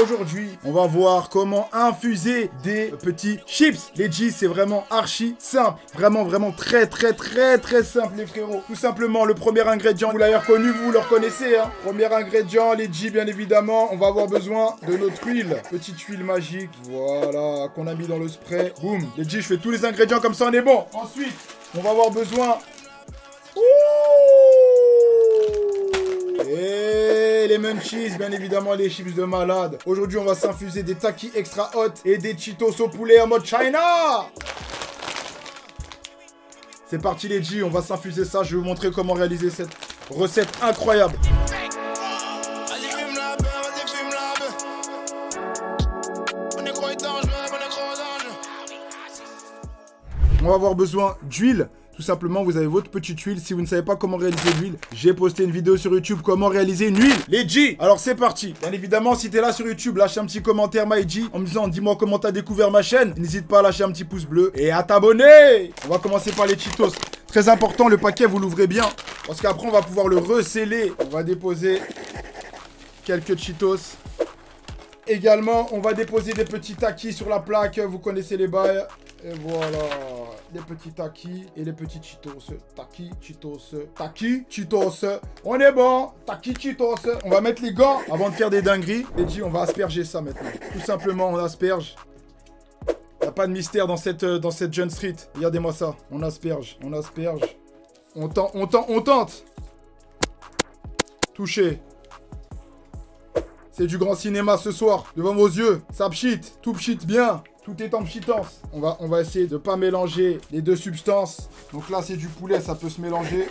aujourd'hui, on va voir comment infuser des petits chips. Les G, c'est vraiment archi simple. Vraiment très simple, les frérots. Tout simplement, le premier ingrédient, vous l'avez reconnu, vous le reconnaissez, hein. Premier ingrédient, les G, bien évidemment. On va avoir besoin de notre huile. Petite huile magique, voilà, qu'on a mis dans le spray. Boum. Les G, je fais tous les ingrédients comme ça, on est bon. Ensuite, on va avoir besoin... Et les munchies, bien évidemment, les chips de malade. Aujourd'hui, on va s'infuser des takis extra hot et des Cheetos au poulet en mode China. C'est parti les G, on va s'infuser ça. Je vais vous montrer comment réaliser cette recette incroyable. On va avoir besoin d'huile. Tout simplement, vous avez votre petite huile. Si vous ne savez pas comment réaliser l'huile, j'ai posté une vidéo sur YouTube comment réaliser une huile. Les G, alors c'est parti. Bien évidemment, si t'es là sur YouTube, lâche un petit commentaire MyG en me disant dis-moi comment t'as découvert ma chaîne. N'hésite pas à lâcher un petit pouce bleu et à t'abonner. On va commencer par les Cheetos. Très important, le paquet, vous l'ouvrez bien. Parce qu'après, on va pouvoir le recéler. On va déposer quelques Cheetos. Également, on va déposer des petits takis sur la plaque. Vous connaissez les bails. Et voilà, les petits takis et les petits Cheetos. Taki, Cheetos, taki, Cheetos. On est bon, taki, Cheetos. On va mettre les gants avant de faire des dingueries. Et dit, on va asperger ça maintenant. Tout simplement, on asperge. Il n'y a pas de mystère dans cette John Street. Regardez-moi ça. On asperge, on asperge. On tente. Touché. C'est du grand cinéma ce soir. Devant vos yeux. Ça pchit, tout pchit bien. Tout est en pchitance. On va essayer de ne pas mélanger les deux substances. Donc là, c'est du poulet, ça peut se mélanger.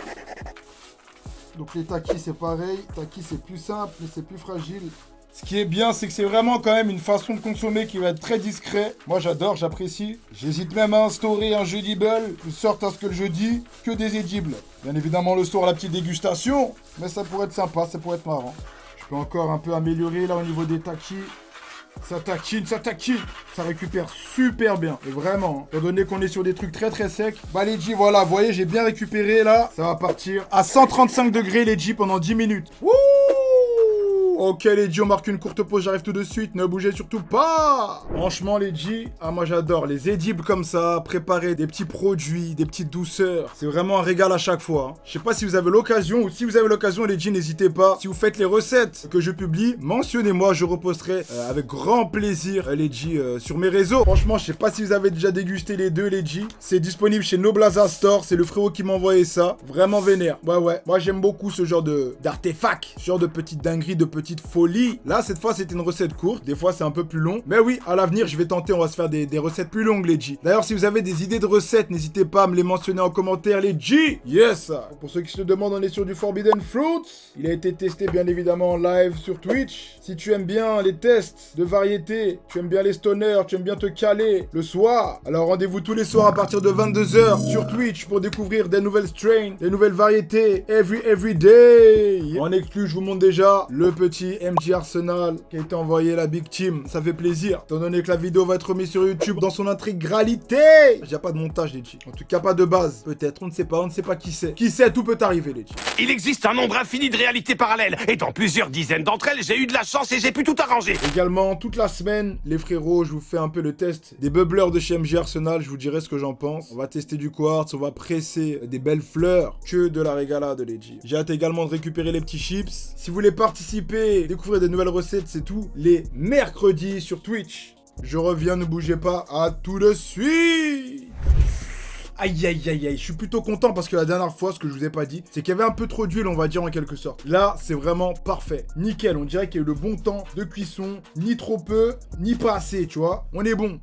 Donc les takis, c'est pareil. Takis, c'est plus simple, mais c'est plus fragile. Ce qui est bien, c'est que c'est vraiment quand même une façon de consommer qui va être très discret. Moi, j'adore, j'apprécie. J'hésite même à instaurer un jeudibble, de sorte à ce que le jeudi, que des édibles. Bien évidemment, le soir, la petite dégustation. Mais ça pourrait être sympa, ça pourrait être marrant. Je peux encore un peu améliorer là au niveau des takis. Ça taquine, ça récupère super bien. Et vraiment, étant donné qu'on est sur des trucs très secs, bah les G, voilà, vous voyez, j'ai bien récupéré là. Ça va partir à 135 degrés les G pendant 10 minutes. Wouh! Ok les G, on marque une courte pause, j'arrive tout de suite, ne bougez surtout pas. Franchement les G, moi j'adore les édibles comme ça, préparer des petits produits, des petites douceurs. C'est vraiment un régal à chaque fois. Je sais pas si vous avez l'occasion, ou si vous avez l'occasion les G, n'hésitez pas. Si vous faites les recettes que je publie, mentionnez-moi, je reposterai avec grand plaisir les G sur mes réseaux. Franchement, je sais pas si vous avez déjà dégusté les deux les G. C'est disponible chez Noblaza Store, c'est le frérot qui m'a envoyé ça. Vraiment vénère. Ouais, moi j'aime beaucoup ce genre d'artefact, ce genre de petites dingueries, de petites folie. Là, cette fois, c'était une recette courte. Des fois, c'est un peu plus long. Mais oui, à l'avenir, je vais tenter. On va se faire des recettes plus longues, les G. D'ailleurs, si vous avez des idées de recettes, n'hésitez pas à me les mentionner en commentaire, les G. Yes. Pour ceux qui se demandent, on est sur du Forbidden Fruits. Il a été testé, bien évidemment, en live sur Twitch. Si tu aimes bien les tests de variété, tu aimes bien les stoners, tu aimes bien te caler le soir, alors rendez-vous tous les soirs à partir de 22h sur Twitch pour découvrir des nouvelles strains, des nouvelles variétés, every day. En exclu, je vous montre déjà le petit MJ Arsenal qui a été envoyé à la Big Team. Ça fait plaisir, étant donné que la vidéo va être remise sur YouTube dans son intégralité. Il n'y a pas de montage, les G. En tout cas, pas de base. Peut-être, on ne sait pas qui sait. Qui sait, tout peut arriver, les G. Il existe un nombre infini de réalités parallèles, et dans plusieurs dizaines d'entre elles, j'ai eu de la chance et j'ai pu tout arranger. Également, toute la semaine, les frérots, je vous fais un peu le test des bubblers de chez MJ Arsenal. Je vous dirai ce que j'en pense. On va tester du quartz, on va presser des belles fleurs. Que de la régalade, les G. J'ai hâte également de récupérer les petits chips. Si vous voulez participer, découvrir des nouvelles recettes, c'est tout les mercredis sur Twitch. Je reviens, ne bougez pas, à tout de suite. Aïe, je suis plutôt content parce que la dernière fois, ce que je vous ai pas dit, c'est qu'il y avait un peu trop d'huile, on va dire en quelque sorte. Là, c'est vraiment parfait. Nickel, on dirait qu'il y a eu le bon temps de cuisson, ni trop peu, ni pas assez, tu vois. On est bon.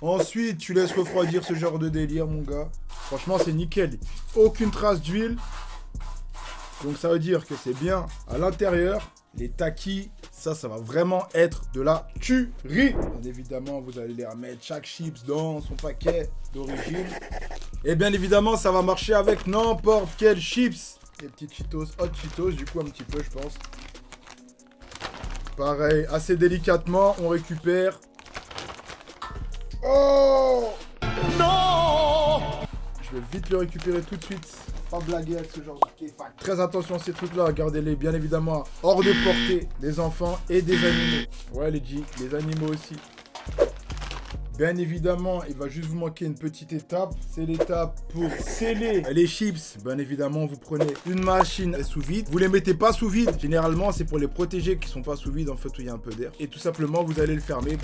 Ensuite, tu laisses refroidir ce genre de délire, mon gars. Franchement, c'est nickel. Aucune trace d'huile. Donc ça veut dire que c'est bien à l'intérieur. Les takis, ça va vraiment être de la tuerie. Bien évidemment, vous allez les remettre chaque chips dans son paquet d'origine. Et bien évidemment, ça va marcher avec n'importe quel chips. Les petits Cheetos, hot Cheetos, du coup un petit peu, je pense. Pareil, assez délicatement, on récupère. Oh! Non! Je vais vite le récupérer tout de suite. pas blaguer avec ce genre d'artefact. Très attention à ces trucs-là, gardez-les bien évidemment hors de portée des enfants et des animaux. Ouais les G, les animaux aussi. Bien évidemment, il va juste vous manquer une petite étape. C'est l'étape pour sceller les chips. Bien évidemment, vous prenez une machine sous vide. Vous les mettez pas sous vide. Généralement, c'est pour les protéger qui sont pas sous vide, en fait, où il y a un peu d'air. Et tout simplement, vous allez le fermer.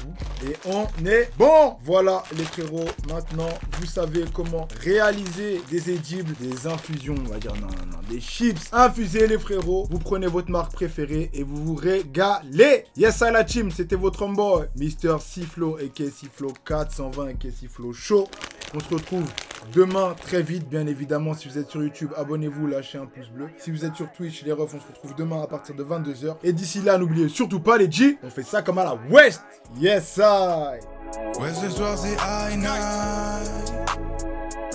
Et on est bon. Voilà, les frérots. Maintenant, vous savez comment réaliser des édibles, des infusions, on va dire, non, des chips infusés, les frérots. Vous prenez votre marque préférée et vous vous régalez. Yes, à la team, c'était votre homeboy, Mr. Siflo, aka Siflo 420 aka Siflo Show. On se retrouve demain très vite, bien évidemment. Si vous êtes sur YouTube, abonnez-vous, lâchez un pouce bleu. Si vous êtes sur Twitch, les refs, on se retrouve demain à partir de 22h. Et d'ici là, n'oubliez surtout pas les G, on fait ça comme à la West. Yes, I. Ouais, ce soir c'est high night.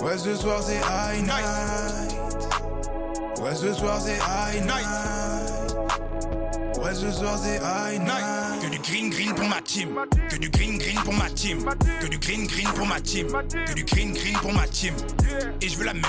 Ouais, ce soir c'est high night. Ouais, ce soir c'est high night. Ouais, ce soir c'est high night. Que du green pour ma team. Que du green pour ma team. Que du green pour ma team. Que du green pour ma team. Et je veux la même